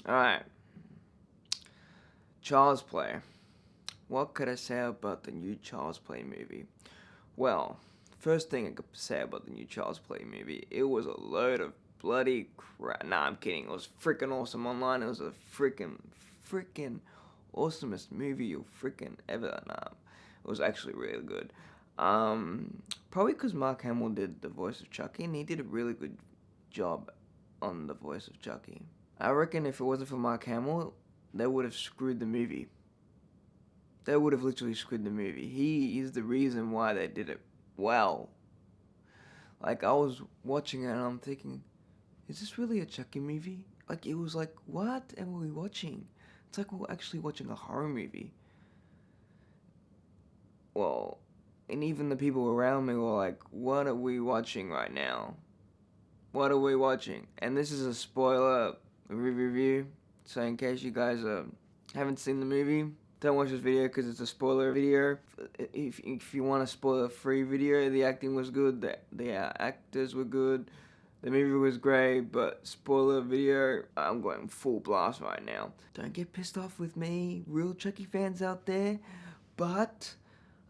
Alright, Child's Play. What could I say about the new Child's Play movie? Well, first thing I could say about the new Child's Play movie, it was a load of bloody crap. Nah, I'm kidding. It was freaking awesome online. It was a freaking awesomest movie you'll freaking ever. Nah, it was actually really good. Probably because Mark Hamill did the voice of Chucky, and he did a really good job on the voice of Chucky. I reckon if it wasn't for Mark Hamill, they would have screwed the movie. They would have literally screwed the movie. He is the reason why they did it well. Like, I was watching it and I'm thinking, is this really a Chucky movie? Like, it was like, what am we watching? It's like we're actually watching a horror movie. Well, and even the people around me were like, what are we watching right now? What are we watching? And this is a spoiler review, so in case you guys haven't seen the movie, don't watch this video because it's a spoiler video. If you want a spoiler-free video, the acting was good, the actors were good, the movie was great, but spoiler video, I'm going full blast right now. Don't get pissed off with me, real Chucky fans out there, but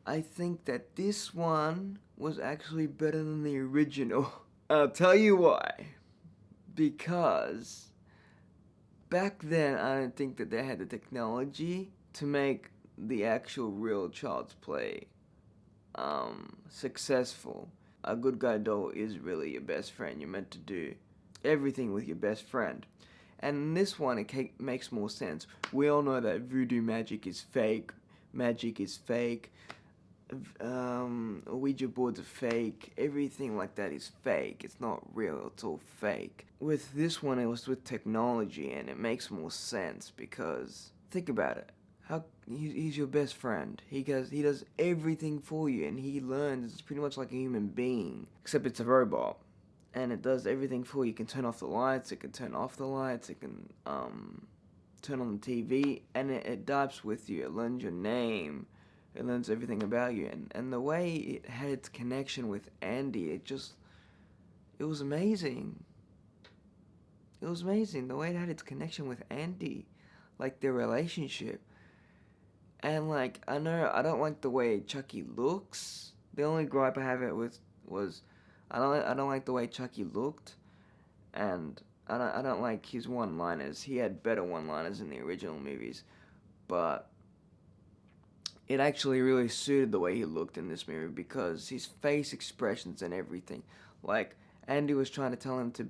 I think that this one was actually better than the original. I'll tell you why. Because back then, I don't think that they had the technology to make the actual real Child's Play successful. A good guy doll is really your best friend. You're meant to do everything with your best friend. And in this one, it makes more sense. We all know that voodoo magic is fake. Magic is fake. Ouija boards are fake. Everything like that is fake. It's not real. It's all fake. With this one, it was with technology, and it makes more sense because think about it. He's your best friend. He does everything for you, and he learns. It's pretty much like a human being, except it's a robot, and it does everything for you. It can turn off the lights. It can turn off the lights. It can turn on the TV, and it adapts with you. It learns your name. It learns everything about you, and the way it had its connection with Andy, it was amazing. It was amazing the way it had its connection with Andy, like their relationship. And like, I know I don't like the way Chucky looks. The only gripe I have it with was I don't like the way Chucky looked, and I don't like his one-liners. He had better one-liners in the original movies, but it actually really suited the way he looked in this movie because his face expressions and everything. Like, Andy was trying to tell him to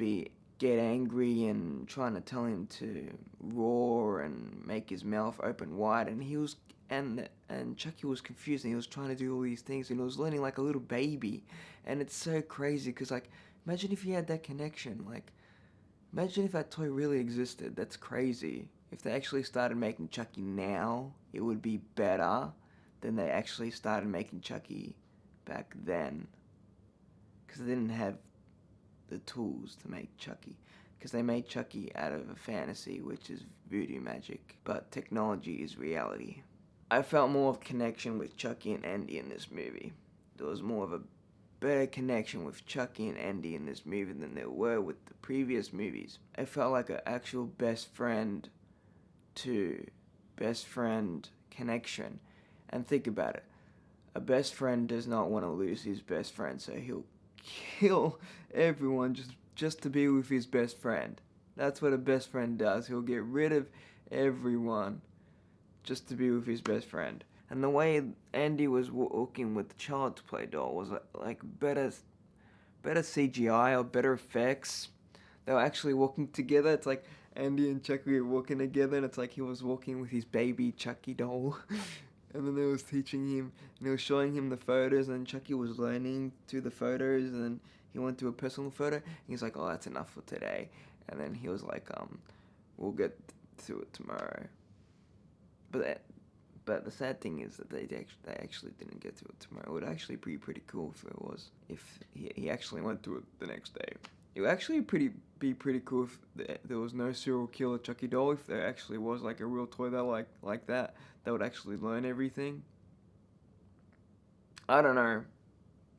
get angry and trying to tell him to roar and make his mouth open wide, and he was and Chucky was confused and he was trying to do all these things and he was learning like a little baby. And it's so crazy because, like, imagine if he had that connection. Like, imagine if that toy really existed. That's crazy. If they actually started making Chucky now, it would be better than they actually started making Chucky back then. Because they didn't have the tools to make Chucky. Because they made Chucky out of a fantasy, which is voodoo magic. But technology is reality. I felt more of connection with Chucky and Andy in this movie. There was more of a better connection with Chucky and Andy in this movie than there were with the previous movies. I felt like an actual best friend to best friend connection. And think about it. A best friend does not want to lose his best friend, so he'll kill everyone just to be with his best friend. That's what a best friend does. He'll get rid of everyone just to be with his best friend. And the way Andy was walking with the Child's Play doll was like better CGI or better effects. They were actually walking together. It's like Andy and Chucky were walking together, and it's like he was walking with his baby Chucky doll. And then they was teaching him, and they was showing him the photos, and Chucky was learning through the photos, and then he went to a personal photo, and he's like, oh, that's enough for today. And then he was like, we'll get to it tomorrow. But the sad thing is that they actually didn't get to it tomorrow. It would actually be pretty cool if he actually went to it the next day. It would actually be pretty cool if there was no serial killer Chucky doll. If there actually was like a real toy that like that would actually learn everything. I don't know,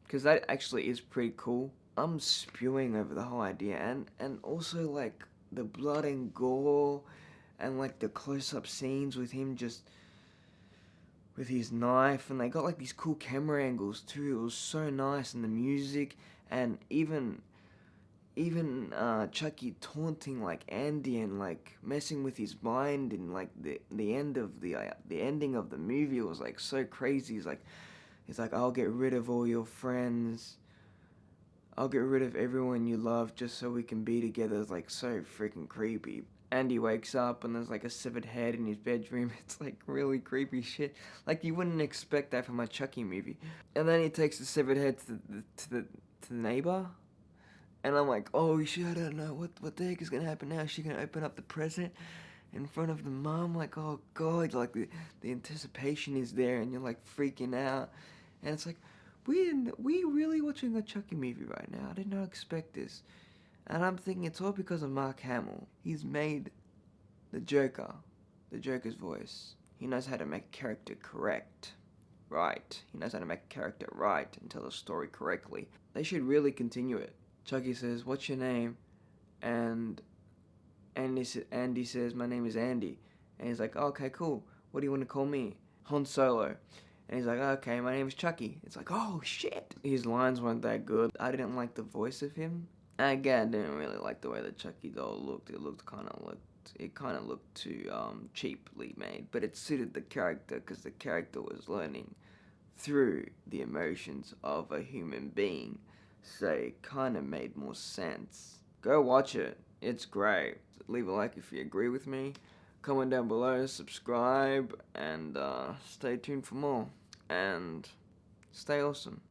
because that actually is pretty cool. I'm spewing over the whole idea, and also like the blood and gore and like the close-up scenes with him just with his knife, and they got like these cool camera angles too. It was so nice, and the music, and even Chucky taunting like Andy and like messing with his mind, and like the end of the ending of the movie was like so crazy. He's like, I'll get rid of all your friends. I'll get rid of everyone you love just so we can be together. It's like so freaking creepy. Andy wakes up and there's like a severed head in his bedroom. It's like really creepy shit. Like you wouldn't expect that from a Chucky movie. And then he takes the severed head to the neighbor. And I'm like, oh shit, I don't know what the heck is gonna happen now. Is she gonna open up the present in front of the mom? Like, oh god, like the anticipation is there, and you're like freaking out. And it's like, we really watching a Chucky movie right now. I did not expect this. And I'm thinking it's all because of Mark Hamill. He's made the Joker's voice. He knows how to make a character correct. Right. He knows how to make a character right and tell a story correctly. They should really continue it. Chucky says, what's your name? And Andy says, my name is Andy. And he's like, oh, okay, cool. What do you want to call me? Han Solo. And he's like, okay, my name is Chucky. It's like, oh, shit. His lines weren't that good. I didn't like the voice of him. Again, I didn't really like the way the Chucky doll looked. It kind of looked too cheaply made. But it suited the character because the character was learning through the emotions of a human being. So it kind of made more sense. Go watch it. It's great. Leave a like if you agree with me. Comment down below, subscribe, and stay tuned for more. And stay awesome.